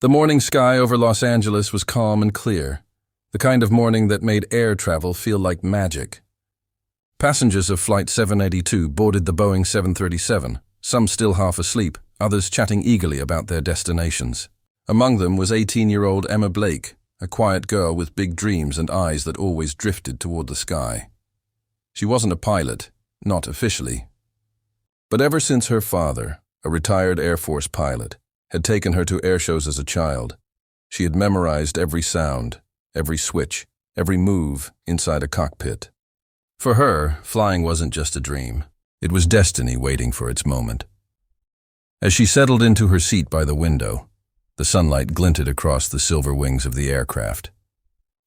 The morning sky over Los Angeles was calm and clear, the kind of morning that made air travel feel like magic. Passengers of Flight 782 boarded the Boeing 737, some still half asleep, others chatting eagerly about their destinations. Among them was 18-year-old Emma Blake, a quiet girl with big dreams and eyes that always drifted toward the sky. She wasn't a pilot, not officially. But ever since her father, a retired Air Force pilot, had taken her to airshows as a child, she had memorized every sound, every switch, every move inside a cockpit. For her, flying wasn't just a dream. It was destiny waiting for its moment. As she settled into her seat by the window, the sunlight glinted across the silver wings of the aircraft.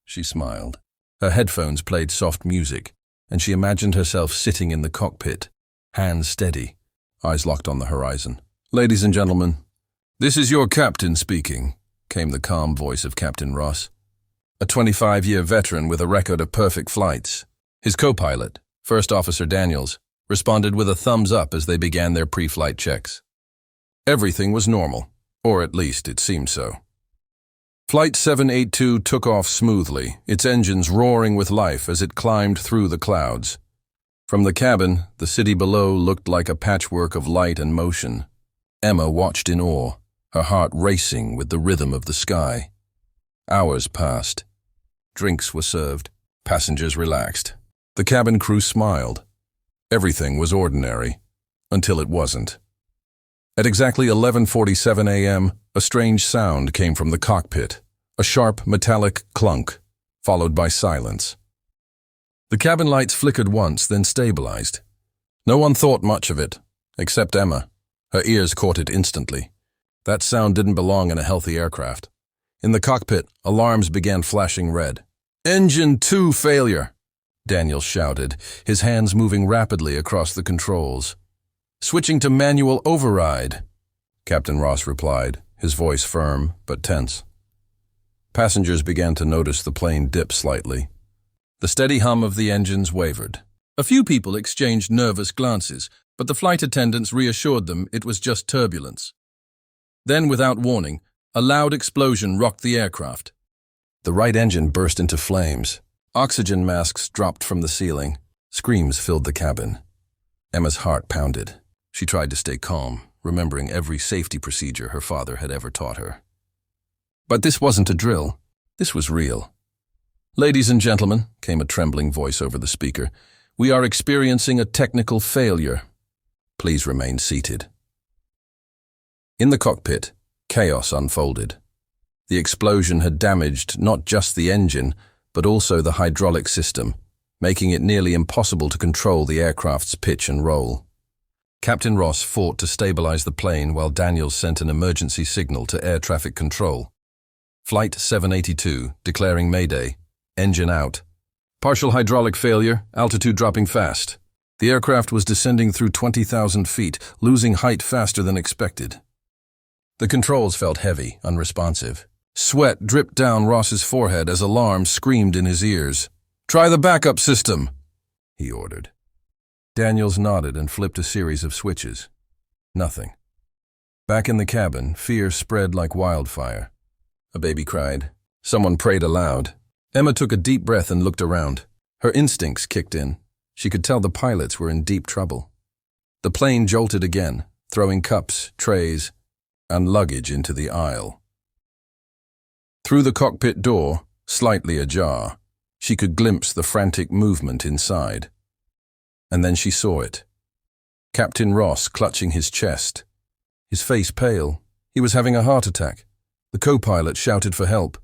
She smiled. Her headphones played soft music, and she imagined herself sitting in the cockpit, hands steady, eyes locked on the horizon. "Ladies and gentlemen, this is your captain speaking," came the calm voice of Captain Ross, a 25-year veteran with a record of perfect flights. His co-pilot, First Officer Daniels, responded with a thumbs up as they began their pre-flight checks. Everything was normal, or at least it seemed so. Flight 782 took off smoothly, its engines roaring with life as it climbed through the clouds. From the cabin, the city below looked like a patchwork of light and motion. Emma watched in awe, her heart racing with the rhythm of the sky. Hours passed. Drinks were served. Passengers relaxed. The cabin crew smiled. Everything was ordinary, until it wasn't. At exactly 11:47 a.m., a strange sound came from the cockpit, a sharp metallic clunk, followed by silence. The cabin lights flickered once, then stabilized. No one thought much of it, except Emma. Her ears caught it instantly. That sound didn't belong in a healthy aircraft. In the cockpit, alarms began flashing red. "Engine 2 failure," Daniel shouted, his hands moving rapidly across the controls. "Switching to manual override," Captain Ross replied, his voice firm but tense. Passengers began to notice the plane dip slightly. The steady hum of the engines wavered. A few people exchanged nervous glances, but the flight attendants reassured them it was just turbulence. Then, without warning, a loud explosion rocked the aircraft. The right engine burst into flames. Oxygen masks dropped from the ceiling. Screams filled the cabin. Emma's heart pounded. She tried to stay calm, remembering every safety procedure her father had ever taught her. But this wasn't a drill. This was real. "Ladies and gentlemen," came a trembling voice over the speaker, "we are experiencing a technical failure. Please remain seated." In the cockpit, chaos unfolded. The explosion had damaged not just the engine, but also the hydraulic system, making it nearly impossible to control the aircraft's pitch and roll. Captain Ross fought to stabilize the plane while Daniels sent an emergency signal to air traffic control. Flight 782, declaring Mayday. Engine out. Partial hydraulic failure, altitude dropping fast. The aircraft was descending through 20,000 feet, losing height faster than expected. The controls felt heavy, unresponsive. Sweat dripped down Ross's forehead as alarms screamed in his ears. "Try the backup system," he ordered. Daniels nodded and flipped a series of switches. Nothing. Back in the cabin, fear spread like wildfire. A baby cried. Someone prayed aloud. Emma took a deep breath and looked around. Her instincts kicked in. She could tell the pilots were in deep trouble. The plane jolted again, throwing cups, trays, and luggage into the aisle. Through the cockpit door, slightly ajar, she could glimpse the frantic movement inside. And then she saw it. Captain Ross clutching his chest. His face pale. He was having a heart attack. The co-pilot shouted for help,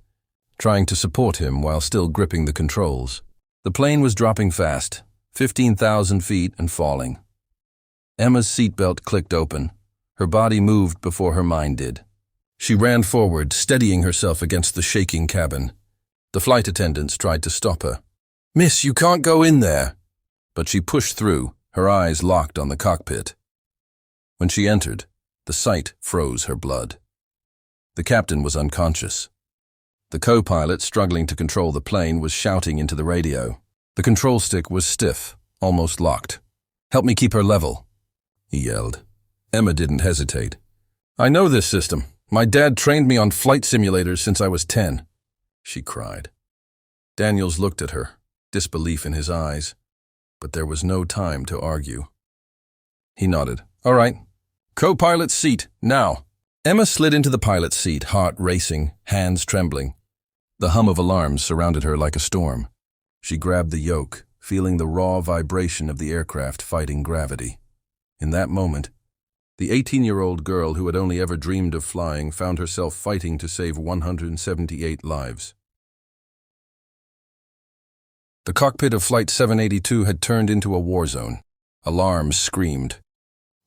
trying to support him while still gripping the controls. The plane was dropping fast, 15,000 feet and falling. Emma's seatbelt clicked open. Her body moved before her mind did. She ran forward, steadying herself against the shaking cabin. The flight attendants tried to stop her. "Miss, you can't go in there." But she pushed through, her eyes locked on the cockpit. When she entered, the sight froze her blood. The captain was unconscious. The co-pilot, struggling to control the plane, was shouting into the radio. The control stick was stiff, almost locked. "Help me keep her level," he yelled. Emma didn't hesitate. "I know this system. My dad trained me on flight simulators since I was 10, she cried. Daniels looked at her, disbelief in his eyes, but there was no time to argue. He nodded. All right. Co-pilot's seat, now. Emma slid into the pilot's seat, heart racing, hands trembling. The hum of alarms surrounded her like a storm. She grabbed the yoke, feeling the raw vibration of the aircraft fighting gravity. In that moment, the 18-year-old girl who had only ever dreamed of flying found herself fighting to save 178 lives. The cockpit of Flight 782 had turned into a war zone. Alarms screamed.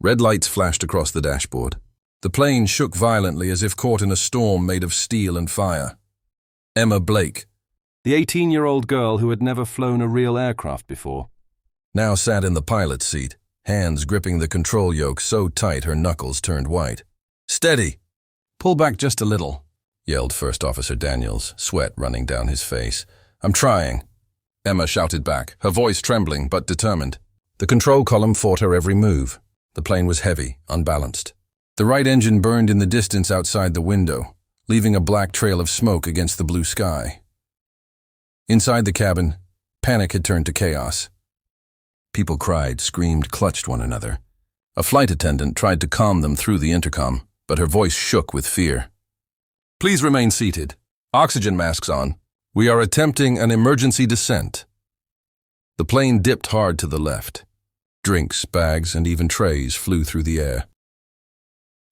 Red lights flashed across the dashboard. The plane shook violently as if caught in a storm made of steel and fire. Emma Blake, the 18-year-old girl who had never flown a real aircraft before, now sat in the pilot's seat, hands gripping the control yoke so tight her knuckles turned white. Steady! Pull back just a little, yelled First Officer Daniels, sweat running down his face. I'm trying. Emma shouted back, her voice trembling but determined. The control column fought her every move. The plane was heavy, unbalanced. The right engine burned in the distance outside the window, leaving a black trail of smoke against the blue sky. Inside the cabin, panic had turned to chaos. People cried, screamed, clutched one another. A flight attendant tried to calm them through the intercom, but her voice shook with fear. Please remain seated. Oxygen masks on. We are attempting an emergency descent. The plane dipped hard to the left. Drinks, bags, and even trays flew through the air.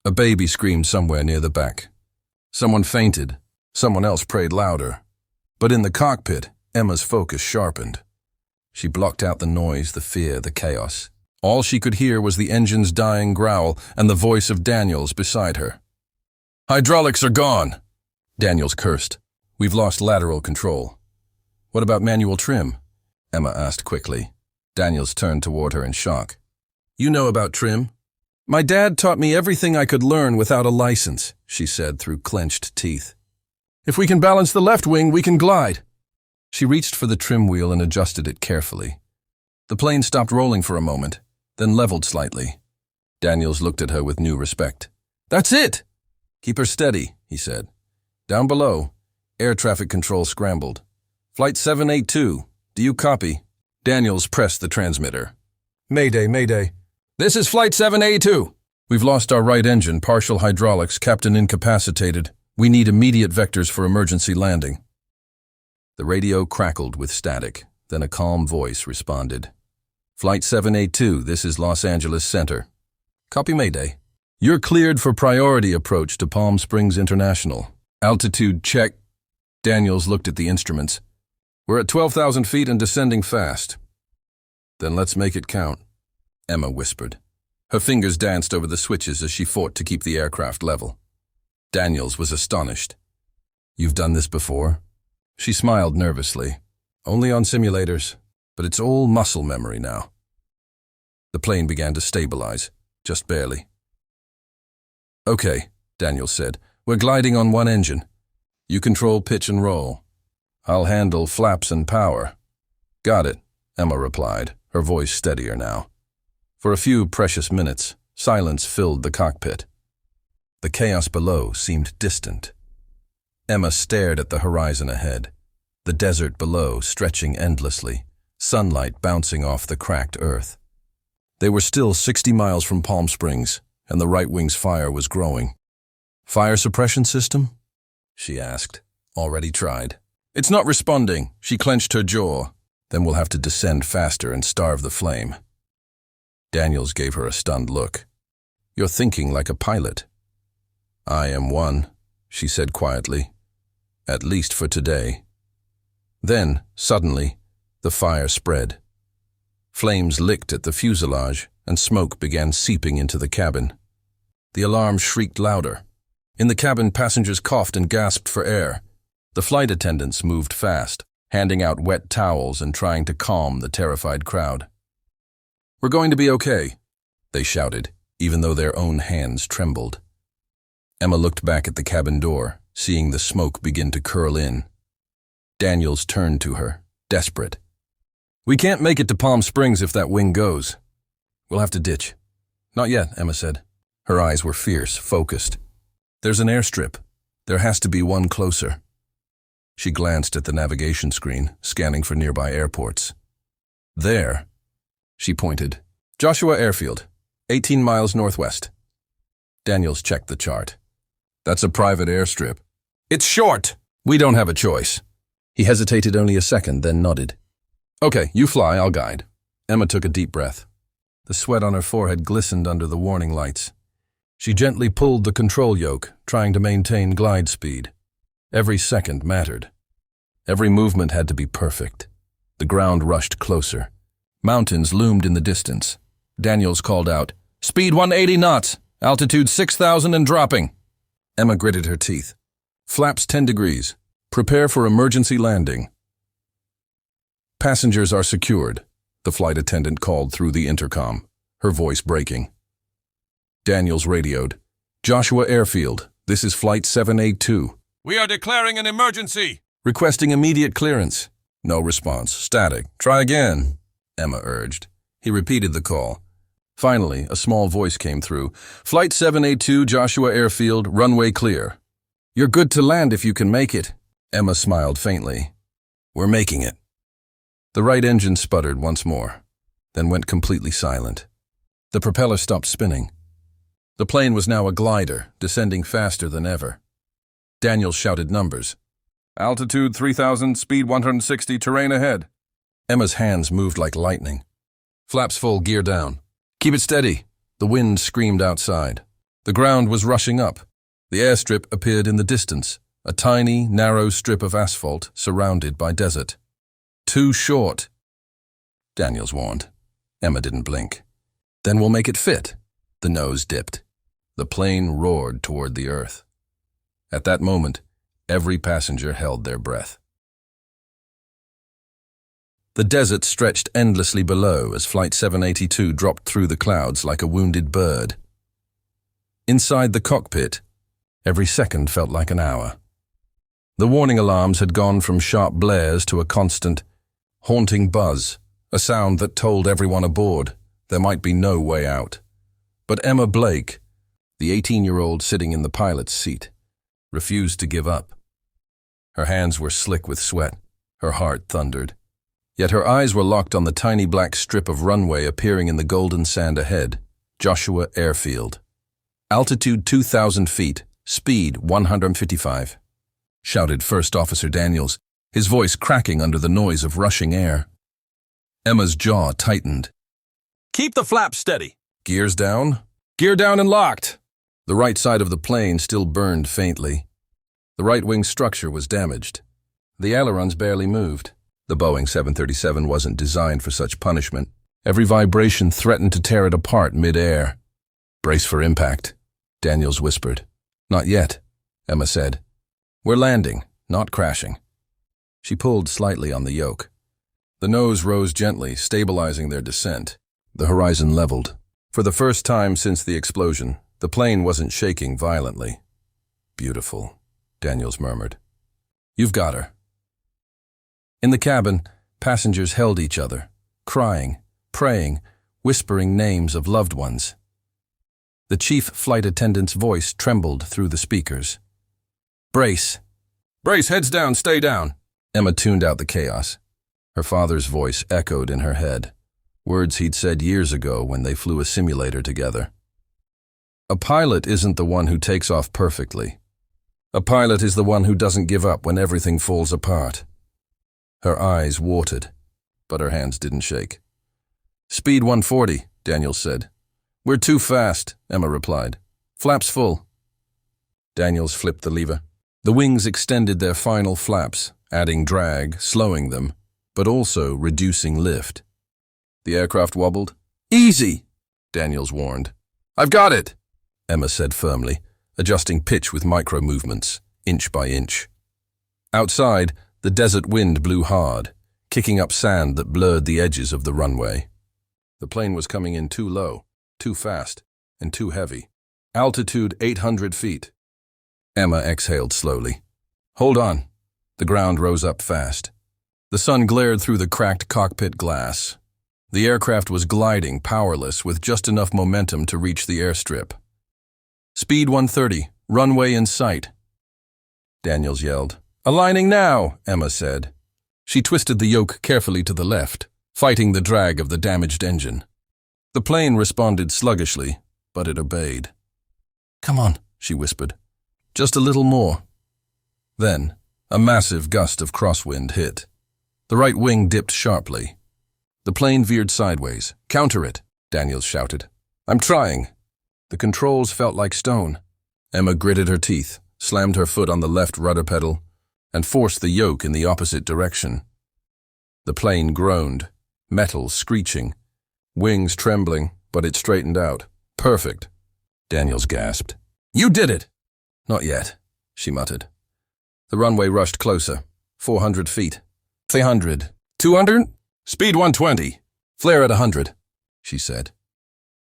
A baby screamed somewhere near the back. Someone fainted. Someone else prayed louder. But in the cockpit, Emma's focus sharpened. She blocked out the noise, the fear, the chaos. All she could hear was the engine's dying growl and the voice of Daniels beside her. Hydraulics are gone, Daniels cursed. We've lost lateral control. What about manual trim? Emma asked quickly. Daniels turned toward her in shock. You know about trim? My dad taught me everything I could learn without a license, she said through clenched teeth. If we can balance the left wing, we can glide. She reached for the trim wheel and adjusted it carefully. The plane stopped rolling for a moment, then leveled slightly. Daniels looked at her with new respect. That's it! Keep her steady, he said. Down below, air traffic control scrambled. Flight 782, do you copy? Daniels pressed the transmitter. Mayday, mayday. This is Flight 782. We've lost our right engine, partial hydraulics, captain incapacitated. We need immediate vectors for emergency landing. The radio crackled with static, then a calm voice responded. Flight 782, this is Los Angeles Center. Copy Mayday. You're cleared for priority approach to Palm Springs International. Altitude check. Daniels looked at the instruments. We're at 12,000 feet and descending fast. Then let's make it count, Emma whispered. Her fingers danced over the switches as she fought to keep the aircraft level. Daniels was astonished. You've done this before? She smiled nervously. Only on simulators, but it's all muscle memory now. The plane began to stabilize, just barely. Okay, Daniels said. We're gliding on one engine. You control pitch and roll. I'll handle flaps and power. Got it, Emma replied, her voice steadier now. For a few precious minutes, silence filled the cockpit. The chaos below seemed distant. Emma stared at the horizon ahead, the desert below stretching endlessly, sunlight bouncing off the cracked earth. They were still 60 miles from Palm Springs, and the right wing's fire was growing. Fire suppression system? She asked. Already tried. It's not responding, she clenched her jaw. Then we'll have to descend faster and starve the flame. Daniels gave her a stunned look. You're thinking like a pilot. I am one, she said quietly. At least for today. Then, suddenly, the fire spread. Flames licked at the fuselage, and smoke began seeping into the cabin. The alarm shrieked louder. In the cabin, passengers coughed and gasped for air. The flight attendants moved fast, handing out wet towels and trying to calm the terrified crowd. We're going to be okay, they shouted, even though their own hands trembled. Emma looked back at the cabin door, seeing the smoke begin to curl in. Daniels turned to her, desperate. We can't make it to Palm Springs if that wing goes. We'll have to ditch. Not yet, Emma said. Her eyes were fierce, focused. There's an airstrip. There has to be one closer. She glanced at the navigation screen, scanning for nearby airports. There, she pointed. Joshua Airfield, 18 miles northwest. Daniels checked the chart. That's a private airstrip. It's short. We don't have a choice. He hesitated only a second, then nodded. Okay, you fly, I'll guide. Emma took a deep breath. The sweat on her forehead glistened under the warning lights. She gently pulled the control yoke, trying to maintain glide speed. Every second mattered. Every movement had to be perfect. The ground rushed closer. Mountains loomed in the distance. Daniels called out, "Speed 180 knots, altitude 6,000 and dropping." Emma gritted her teeth. "Flaps 10 degrees. Prepare for emergency landing." "Passengers are secured," the flight attendant called through the intercom, her voice breaking. Daniels radioed, "Joshua Airfield, this is Flight 782. We are declaring an emergency. Requesting immediate clearance." No response. "Static. Try again," Emma urged. He repeated the call. Finally, a small voice came through. "Flight 782, Joshua Airfield, runway clear." "You're good to land if you can make it." Emma smiled faintly. "We're making it." The right engine sputtered once more, then went completely silent. The propeller stopped spinning. The plane was now a glider, descending faster than ever. Daniels shouted numbers. "Altitude 3,000, speed 160, terrain ahead." Emma's hands moved like lightning. "Flaps full, gear down. Keep it steady." The wind screamed outside. The ground was rushing up. The airstrip appeared in the distance, a tiny, narrow strip of asphalt surrounded by desert. "Too short," Daniels warned. Emma didn't blink. "Then we'll make it fit." The nose dipped. The plane roared toward the earth. At that moment, every passenger held their breath. The desert stretched endlessly below as Flight 782 dropped through the clouds like a wounded bird. Inside the cockpit, every second felt like an hour. The warning alarms had gone from sharp blares to a constant, haunting buzz, a sound that told everyone aboard there might be no way out. But Emma Blake, the 18-year-old sitting in the pilot's seat, refused to give up. Her hands were slick with sweat, her heart thundered. Yet her eyes were locked on the tiny black strip of runway appearing in the golden sand ahead, Joshua Airfield. "Altitude 2,000 feet, speed 155, shouted First Officer Daniels, his voice cracking under the noise of rushing air. Emma's jaw tightened. Keep the flaps steady. "Gears down." "Gear down and locked." The right side of the plane still burned faintly. The right wing structure was damaged. The ailerons barely moved. The Boeing 737 wasn't designed for such punishment. Every vibration threatened to tear it apart mid-air. "Brace for impact," Daniels whispered. "Not yet," Emma said. "We're landing, not crashing." She pulled slightly on the yoke. The nose rose gently, stabilizing their descent. The horizon leveled. For the first time since the explosion, the plane wasn't shaking violently. "Beautiful," Daniels murmured. "You've got her." In the cabin, passengers held each other, crying, praying, whispering names of loved ones. The chief flight attendant's voice trembled through the speakers. "Brace." "Brace, heads down, stay down." Emma tuned out the chaos. Her father's voice echoed in her head, words he'd said years ago when they flew a simulator together. "A pilot isn't the one who takes off perfectly. A pilot is the one who doesn't give up when everything falls apart." Her eyes watered, but her hands didn't shake. "Speed 140, Daniels said. "We're too fast," Emma replied. "Flaps full." Daniels flipped the lever. The wings extended their final flaps, adding drag, slowing them, but also reducing lift. The aircraft wobbled. "Easy," Daniels warned. "I've got it," Emma said firmly, adjusting pitch with micro-movements, inch by inch. Outside, the desert wind blew hard, kicking up sand that blurred the edges of the runway. The plane was coming in too low, too fast, and too heavy. "Altitude 800 feet. Emma exhaled slowly. "Hold on." The ground rose up fast. The sun glared through the cracked cockpit glass. The aircraft was gliding, powerless, with just enough momentum to reach the airstrip. "Speed 130, Runway in sight. Daniels yelled. Aligning now, Emma said. She twisted the yoke carefully to the left, fighting the drag of the damaged engine. The plane responded sluggishly, but it obeyed. Come on, she whispered. Just a little more. Then, a massive gust of crosswind hit. The right wing dipped sharply. The plane veered sideways. Counter it, Daniels shouted. I'm trying. The controls felt like stone. Emma gritted her teeth, slammed her foot on the left rudder pedal, and forced the yoke in the opposite direction. The plane groaned, metal screeching, wings trembling, but it straightened out. Perfect, Daniels gasped. You did it! Not yet, she muttered. The runway rushed closer. 400 feet. 300. 200? Speed 120. Flare at 100, she said.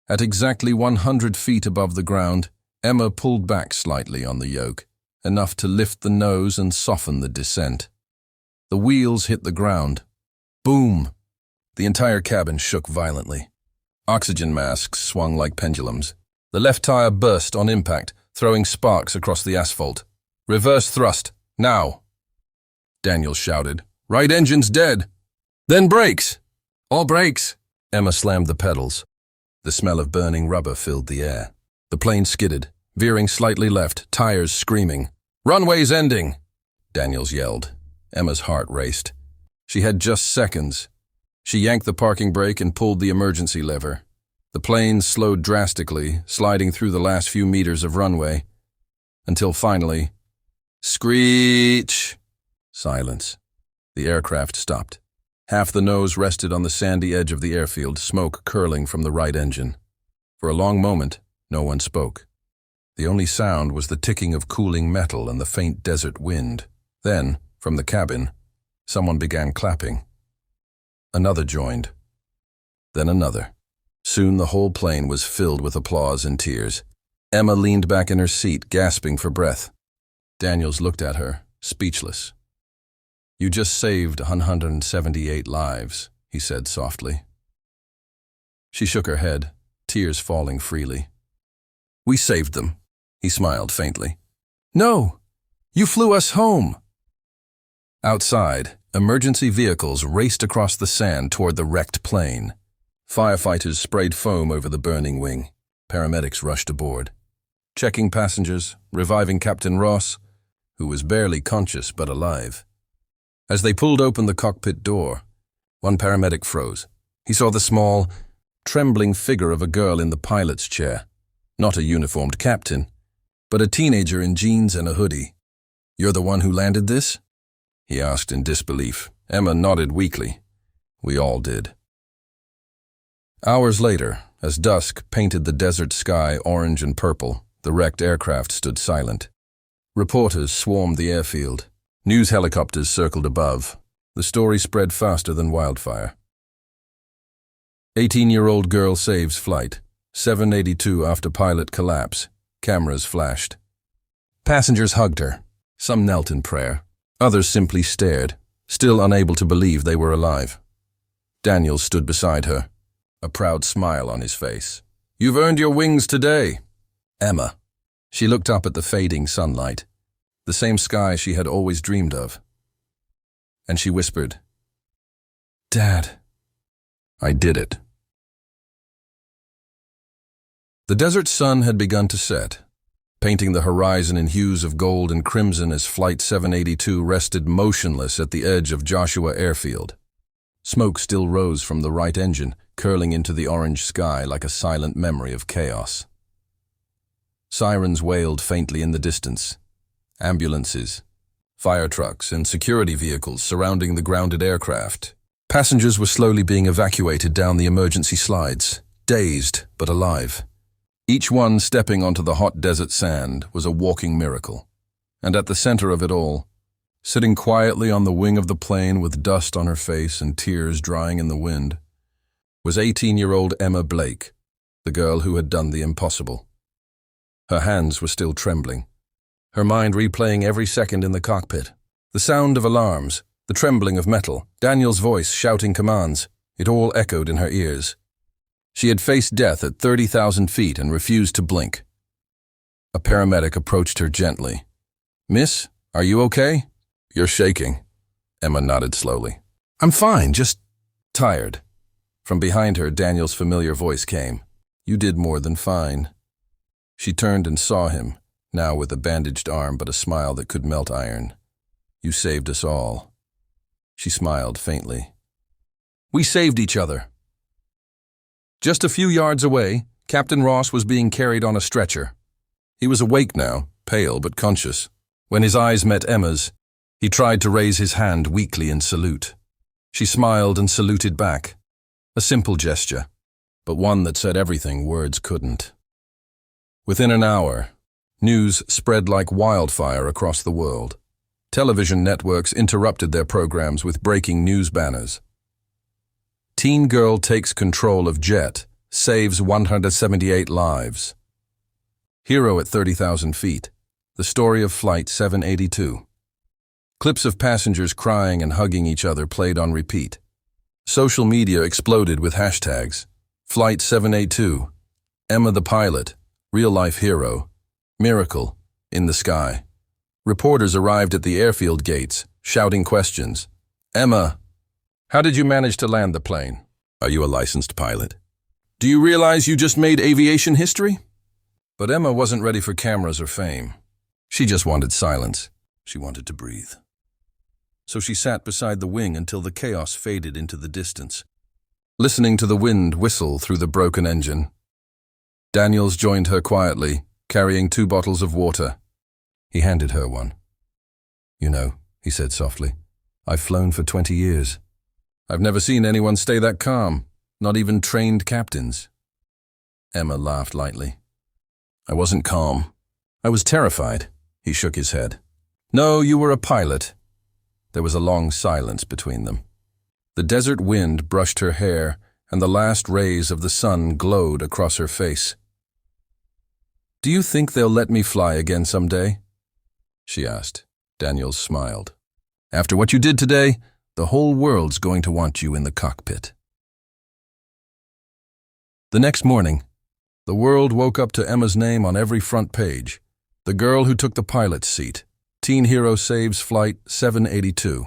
At exactly 100 feet above the ground, Emma pulled back slightly on the yoke, enough to lift the nose and soften the descent. The wheels hit the ground. Boom! The entire cabin shook violently. Oxygen masks swung like pendulums. The left tire burst on impact, throwing sparks across the asphalt. Reverse thrust, now! Daniels shouted. Right engine's dead. Then brakes! All brakes! Emma slammed the pedals. The smell of burning rubber filled the air. The plane skidded, veering slightly left, tires screaming. Runway's ending! Daniels yelled. Emma's heart raced. She had just seconds. She yanked the parking brake and pulled the emergency lever. The plane slowed drastically, sliding through the last few meters of runway, until finally, screech! Silence. The aircraft stopped. Half the nose rested on the sandy edge of the airfield, smoke curling from the right engine. For a long moment, no one spoke. The only sound was the ticking of cooling metal and the faint desert wind. Then, from the cabin, someone began clapping. Another joined. Then another. Soon the whole plane was filled with applause and tears. Emma leaned back in her seat, gasping for breath. Daniels looked at her, speechless. You just saved 178 lives, he said softly. She shook her head, tears falling freely. We saved them, he smiled faintly. No, you flew us home. Outside, emergency vehicles raced across the sand toward the wrecked plane. Firefighters sprayed foam over the burning wing. Paramedics rushed aboard, checking passengers, reviving Captain Ross, who was barely conscious but alive. As they pulled open the cockpit door, one paramedic froze. He saw the small, trembling figure of a girl in the pilot's chair. Not a uniformed captain, but a teenager in jeans and a hoodie. You're the one who landed this? He asked in disbelief. Emma nodded weakly. We all did. Hours later, as dusk painted the desert sky orange and purple, the wrecked aircraft stood silent. Reporters swarmed the airfield. News helicopters circled above. The story spread faster than wildfire. 18-year-old girl saves flight. 782 after pilot collapse. Cameras flashed. Passengers hugged her. Some knelt in prayer. Others simply stared, still unable to believe they were alive. Daniels stood beside her, a proud smile on his face. You've earned your wings today. Emma. She looked up at the fading sunlight, the same sky she had always dreamed of. And she whispered, Dad, I did it. The desert sun had begun to set, painting the horizon in hues of gold and crimson as Flight 782 rested motionless at the edge of Joshua Airfield. Smoke still rose from the right engine, curling into the orange sky like a silent memory of chaos. Sirens wailed faintly in the distance. Ambulances, fire trucks, and security vehicles surrounding the grounded aircraft. Passengers were slowly being evacuated down the emergency slides, dazed but alive. Each one stepping onto the hot desert sand was a walking miracle. And at the center of it all, sitting quietly on the wing of the plane with dust on her face and tears drying in the wind, was 18-year-old Emma Blake, the girl who had done the impossible. Her hands were still trembling, her mind replaying every second in the cockpit. The sound of alarms, the trembling of metal, Daniel's voice shouting commands, it all echoed in her ears. She had faced death at 30,000 feet and refused to blink. A paramedic approached her gently. "Miss, are you okay?" "You're shaking." Emma nodded slowly. "I'm fine, just tired." From behind her, Daniel's familiar voice came. "You did more than fine." She turned and saw him, now with a bandaged arm but a smile that could melt iron. "You saved us all." She smiled faintly. "We saved each other." Just a few yards away, Captain Ross was being carried on a stretcher. He was awake now, pale but conscious. When his eyes met Emma's, he tried to raise his hand weakly in salute. She smiled and saluted back. A simple gesture, but one that said everything words couldn't. Within an hour, news spread like wildfire across the world. Television networks interrupted their programs with breaking news banners. Teen girl takes control of jet, saves 178 lives. Hero at 30,000 feet, the story of Flight 782. Clips of passengers crying and hugging each other played on repeat. Social media exploded with hashtags. Flight 782, Emma the pilot, real-life hero, miracle, in the sky. Reporters arrived at the airfield gates, shouting questions. "Emma, how did you manage to land the plane? Are you a licensed pilot? Do you realize you just made aviation history?" But Emma wasn't ready for cameras or fame. She just wanted silence. She wanted to breathe. So she sat beside the wing until the chaos faded into the distance, listening to the wind whistle through the broken engine. Daniels joined her quietly, carrying 2 bottles of water. He handed her one. "You know," he said softly, "I've flown for 20 years. I've never seen anyone stay that calm, not even trained captains." Emma laughed lightly. "I wasn't calm. I was terrified." He shook his head. "No, you were a pilot." There was a long silence between them. The desert wind brushed her hair, and the last rays of the sun glowed across her face. "Do you think they'll let me fly again someday?" she asked. Daniels smiled. "After what you did today, the whole world's going to want you in the cockpit." The next morning, the world woke up to Emma's name on every front page. The girl who took the pilot's seat. Teen hero saves Flight 782.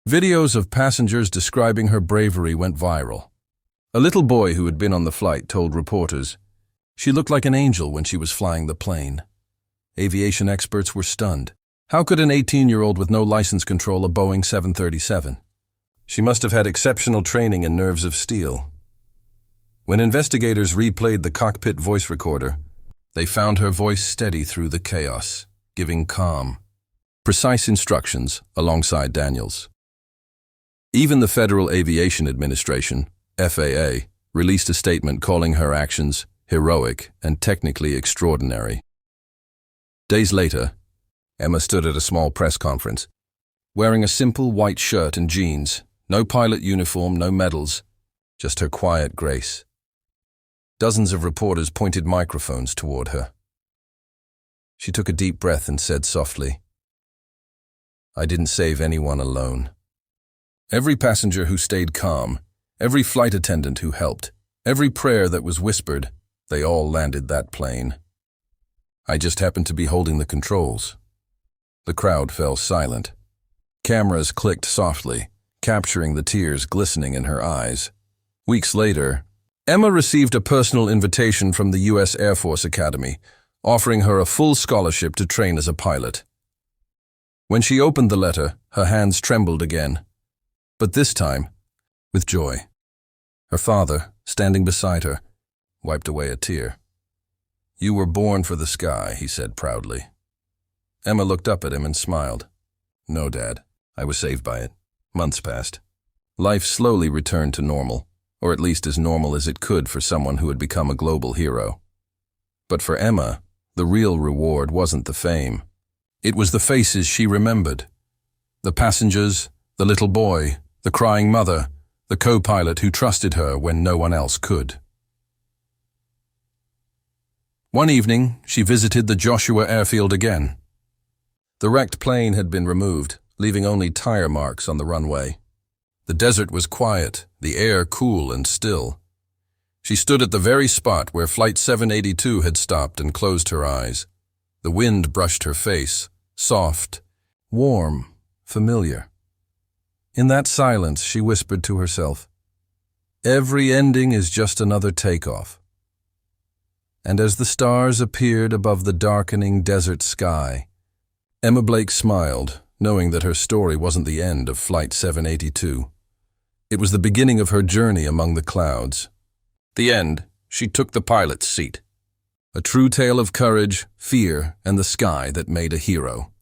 Videos of passengers describing her bravery went viral. A little boy who had been on the flight told reporters, "She looked like an angel when she was flying the plane." Aviation experts were stunned. How could an 18-year-old with no license control a Boeing 737? She must have had exceptional training and nerves of steel. When investigators replayed the cockpit voice recorder, they found her voice steady through the chaos, giving calm, precise instructions alongside Daniels. Even the Federal Aviation Administration, FAA, released a statement calling her actions heroic and technically extraordinary. Days later, Emma stood at a small press conference, wearing a simple white shirt and jeans, no pilot uniform, no medals, just her quiet grace. Dozens of reporters pointed microphones toward her. She took a deep breath and said softly, "I didn't save anyone alone. Every passenger who stayed calm, every flight attendant who helped, every prayer that was whispered, they all landed that plane. I just happened to be holding the controls." The crowd fell silent. Cameras clicked softly, capturing the tears glistening in her eyes. Weeks later, Emma received a personal invitation from the U.S. Air Force Academy, offering her a full scholarship to train as a pilot. When she opened the letter, her hands trembled again, but this time with joy. Her father, standing beside her, wiped away a tear. "You were born for the sky," he said proudly. Emma looked up at him and smiled. "No, Dad, I was saved by it." Months passed. Life slowly returned to normal, or at least as normal as it could for someone who had become a global hero. But for Emma, the real reward wasn't the fame. It was the faces she remembered. The passengers, the little boy, the crying mother, the co-pilot who trusted her when no one else could. One evening, she visited the Joshua airfield again. The wrecked plane had been removed, leaving only tire marks on the runway. The desert was quiet, the air cool and still. She stood at the very spot where Flight 782 had stopped and closed her eyes. The wind brushed her face, soft, warm, familiar. In that silence, she whispered to herself, "Every ending is just another takeoff." And as the stars appeared above the darkening desert sky, Emma Blake smiled, knowing that her story wasn't the end of Flight 782. It was the beginning of her journey among the clouds. The end, she took the pilot's seat. A true tale of courage, fear, and the sky that made a hero.